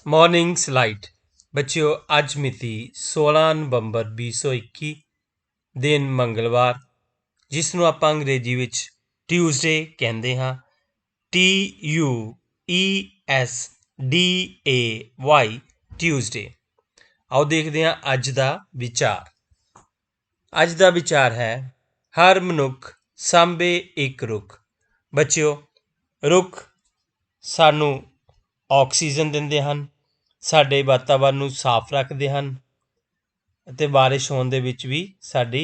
Morning slide बच्चों अज मिति 16 नवंबर 2021 दिन मंगलवार जिसनों आप अंग्रेजी विच ट्यूसडे कहते हाँ TUESDAY ट्यूसडे। आओ देखते हैं अज का विचार। अज का विचार है हर मनुख सांभे एक रुख। बच्चों रुख सानू ऑक्सीजन दिंदे हन, साडे वातावरण नूं साफ रखते हैं ਅਤੇ बारिश होने दे विच भी साडी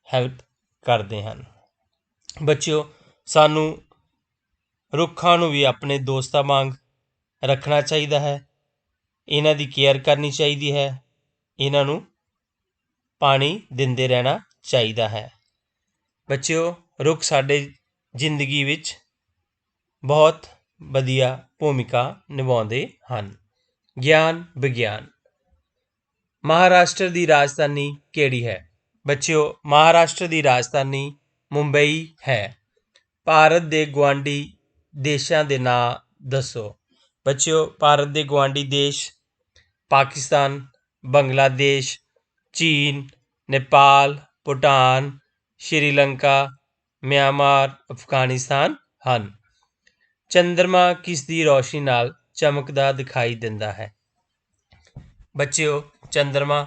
हैल्प करते हैं। बच्चों सानू रुखां नूं भी अपने दोस्तां वांग रखना चाहिए है, इन्हां दी केयर करनी चाहिए है, इन्हां नूं पानी दिंदे रहना चाहिए है। बच्चों रुख साडे जिंदगी विच बहुत वधिया भूमिका निभाउंदे हन। ज्ञान विज्ञान महाराष्ट्र की राजधानी केड़ी है? बच्चों महाराष्ट्र की राजधानी मुंबई है। भारत के गुआढ़ी देशों के नाम दसो। बच्चों भारत के गुआढ़ी देश पाकिस्तान, बांग्लादेश, चीन, नेपाल, भूटान, श्रीलंका, म्यांमार, अफगानिस्तान हैं। चंद्रमा किसकी रोशनी नाल चमकदा दिखाई दिंदा है? बच्चों चंद्रमा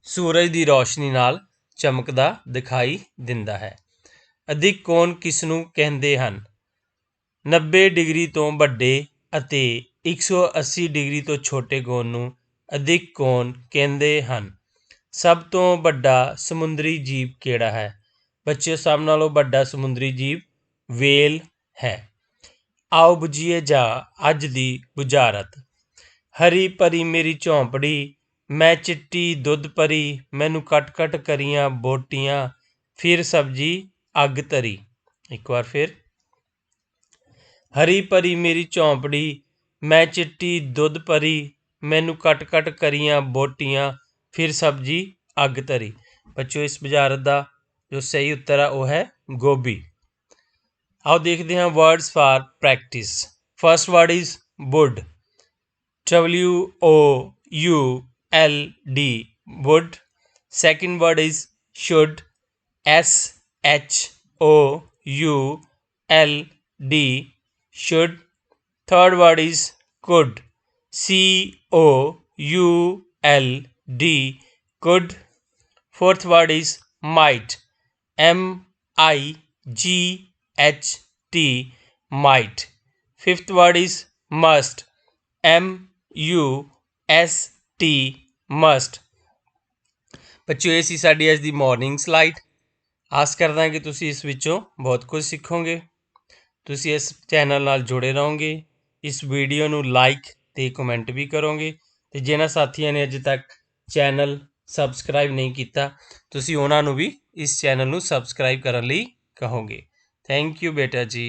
सूरज की रोशनी नाल चमकदा दिखाई दिंदा है। अधिक कोण किसनूं कहंदे हन? 90 डिग्री तो वड्डे अते 180 डिग्री तो छोटे कोण नूं अधिक कोण कहंदे हन। सब तो वड्डा समुद्री जीव केड़ा है? बच्चों सब नालों वड्डा समुद्री जीव वेल है। आओ बुझीए जा अज दी बुझारत। हरी भरी मेरी झोंपड़ी, मैं चिट्टी दुध परी, मैनू कट कट करियां बोटियां, फिर सब्जी अग तरी। एक बार फिर। हरी भरी मेरी झोंपड़ी, मैं चिट्टी दुध परी, मैनू कट कट करियां बोटियां, फिर सब्जी अग तरी। बच्चों इस बुझारत का जो सही उत्तर है वह है गोभी। आओ देखते हैं words for practice. First word is would, WOULD, would. Second word is should, SHOULD, should. Third word is could, COULD, could. Fourth word is might, MIGHT, might. Fifth word is must, MUST, must. बच्चों ये सी साडी अज दी morning slide. आस करदा कि तुसी इस विचों बहुत कुछ सीखोगे। तुसी इस चैनल नाल जुड़े रहोगे, इस वीडियो नूं लाइक ते कमेंट भी करोगे। ते जिन्हां साथियों ने अजे तक चैनल सबसक्राइब नहीं किया तुसी उन्हां नूं भी इस चैनल नूं सबसक्राइब करन लई कहोगे। थैंक यू बेटा जी।